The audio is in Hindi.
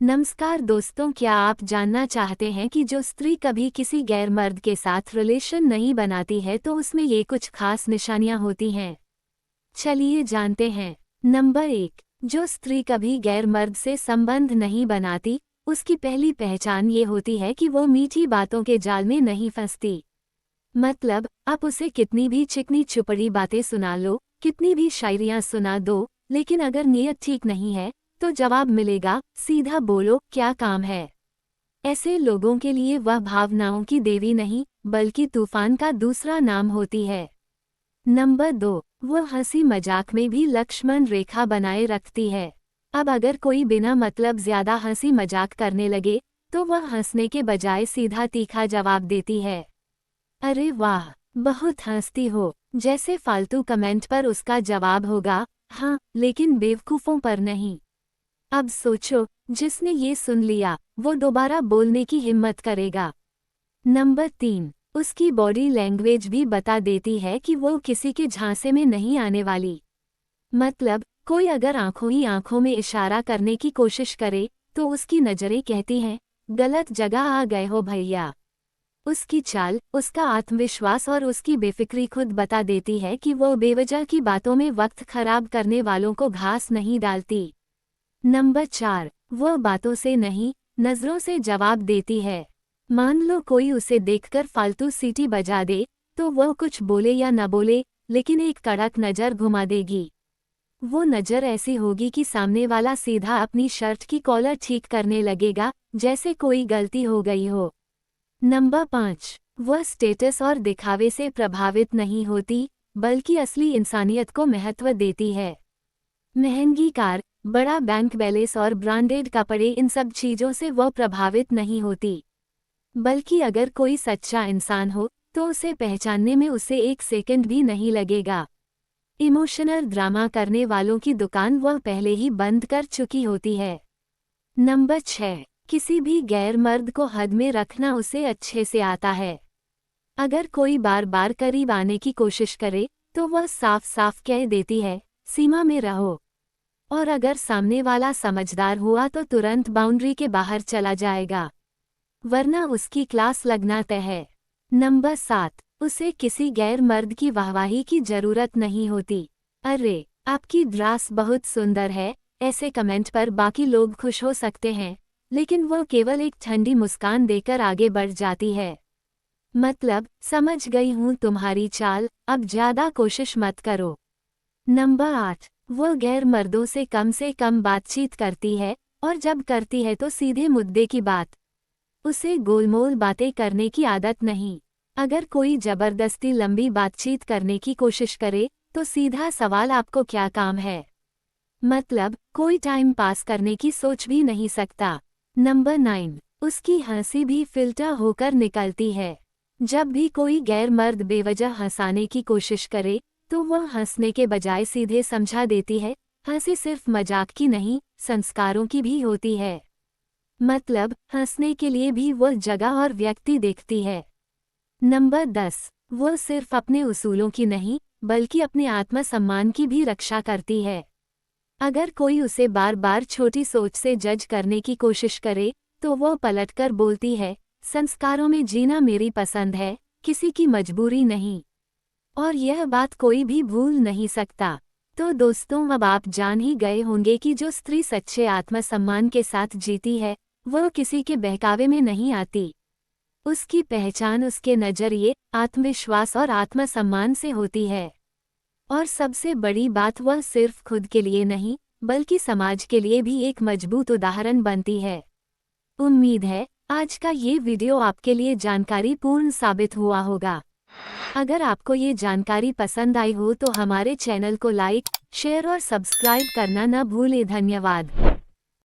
नमस्कार दोस्तों, क्या आप जानना चाहते हैं कि जो स्त्री कभी किसी गैर मर्द के साथ रिलेशन नहीं बनाती है तो उसमें ये कुछ खास निशानियां होती हैं। चलिए जानते हैं। नंबर 1, जो स्त्री कभी गैर मर्द से संबंध नहीं बनाती, उसकी पहली पहचान ये होती है कि वो मीठी बातों के जाल में नहीं फंसती। मतलब, आप उसे कितनी भी चिकनी चुपड़ी बातें सुना लो, कितनी भी शायरियां सुना दो, लेकिन अगर नीयत ठीक नहीं है तो जवाब मिलेगा, सीधा बोलो क्या काम है। ऐसे लोगों के लिए वह भावनाओं की देवी नहीं बल्कि तूफान का दूसरा नाम होती है। नंबर 2, वह हंसी मजाक में भी लक्ष्मण रेखा बनाए रखती है। अब अगर कोई बिना मतलब ज्यादा हंसी मजाक करने लगे तो वह हंसने के बजाय सीधा तीखा जवाब देती है। अरे वाह, बहुत हंसती हो, जैसे फालतू कमेंट पर उसका जवाब होगा, हाँ लेकिन बेवकूफ़ों पर नहीं। अब सोचो, जिसने ये सुन लिया वो दोबारा बोलने की हिम्मत करेगा। नंबर 3, उसकी बॉडी लैंग्वेज भी बता देती है कि वो किसी के झांसे में नहीं आने वाली। मतलब, कोई अगर आंखों ही आंखों में इशारा करने की कोशिश करे तो उसकी नज़रें कहती हैं, गलत जगह आ गए हो भैया। उसकी चाल, उसका आत्मविश्वास और उसकी बेफिक्री खुद बता देती है कि वो बेवजह की बातों में वक्त खराब करने वालों को घास नहीं डालती। नंबर 4, वह बातों से नहीं, नज़रों से जवाब देती है। मान लो कोई उसे देखकर फालतू सीटी बजा दे तो वह कुछ बोले या न बोले, लेकिन एक कड़क नज़र घुमा देगी। वो नज़र ऐसी होगी कि सामने वाला सीधा अपनी शर्ट की कॉलर ठीक करने लगेगा, जैसे कोई गलती हो गई हो। नंबर 5, वह स्टेटस और दिखावे से प्रभावित नहीं होती बल्कि असली इंसानियत को महत्व देती है। महंगी कार, बड़ा बैंक बैलेंस और ब्रांडेड कपड़े, इन सब चीज़ों से वह प्रभावित नहीं होती। बल्कि अगर कोई सच्चा इंसान हो तो उसे पहचानने में उसे एक सेकंड भी नहीं लगेगा। इमोशनल ड्रामा करने वालों की दुकान वह पहले ही बंद कर चुकी होती है। नंबर 6, किसी भी गैर मर्द को हद में रखना उसे अच्छे से आता है। अगर कोई बार बार करीब आने की कोशिश करे तो वह साफ साफ कह देती है, सीमा में रहो। और अगर सामने वाला समझदार हुआ तो तुरंत बाउंड्री के बाहर चला जाएगा, वरना उसकी क्लास लगना तय है। नंबर 7, उसे किसी गैर मर्द की वाहवाही की जरूरत नहीं होती। अरे, आपकी ड्रेस बहुत सुंदर है, ऐसे कमेंट पर बाकी लोग खुश हो सकते हैं, लेकिन वह केवल एक ठंडी मुस्कान देकर आगे बढ़ जाती है। मतलब, समझ गई हूँ तुम्हारी चाल, अब ज्यादा कोशिश मत करो। नंबर 8, वह गैर मर्दों से कम बातचीत करती है, और जब करती है तो सीधे मुद्दे की बात। उसे गोलमोल बातें करने की आदत नहीं। अगर कोई जबरदस्ती लंबी बातचीत करने की कोशिश करे तो सीधा सवाल, आपको क्या काम है। मतलब, कोई टाइम पास करने की सोच भी नहीं सकता। नंबर 9, उसकी हंसी भी फिल्टर होकर निकलती है। जब भी कोई गैर मर्द बेवजह हंसाने की कोशिश करे तो वह हंसने के बजाय सीधे समझा देती है, हंसी सिर्फ मजाक की नहीं, संस्कारों की भी होती है। मतलब, हंसने के लिए भी वह जगह और व्यक्ति देखती है। नंबर 10, वह सिर्फ अपने उसूलों की नहीं बल्कि अपने आत्मसम्मान की भी रक्षा करती है। अगर कोई उसे बार बार छोटी सोच से जज करने की कोशिश करे तो वह पलटकर बोलती है, संस्कारों में जीना मेरी पसंद है, किसी की मजबूरी नहीं। और यह बात कोई भी भूल नहीं सकता। तो दोस्तों, अब आप जान ही गए होंगे कि जो स्त्री सच्चे आत्मसम्मान के साथ जीती है वह किसी के बहकावे में नहीं आती। उसकी पहचान उसके नजरिए, आत्मविश्वास और आत्मसम्मान से होती है। और सबसे बड़ी बात, वह सिर्फ खुद के लिए नहीं बल्कि समाज के लिए भी एक मजबूत उदाहरण बनती है। उम्मीद है आज का ये वीडियो आपके लिए जानकारी पूर्ण साबित हुआ होगा। अगर आपको ये जानकारी पसंद आई हो तो हमारे चैनल को लाइक, शेयर और सब्सक्राइब करना न भूलें। धन्यवाद।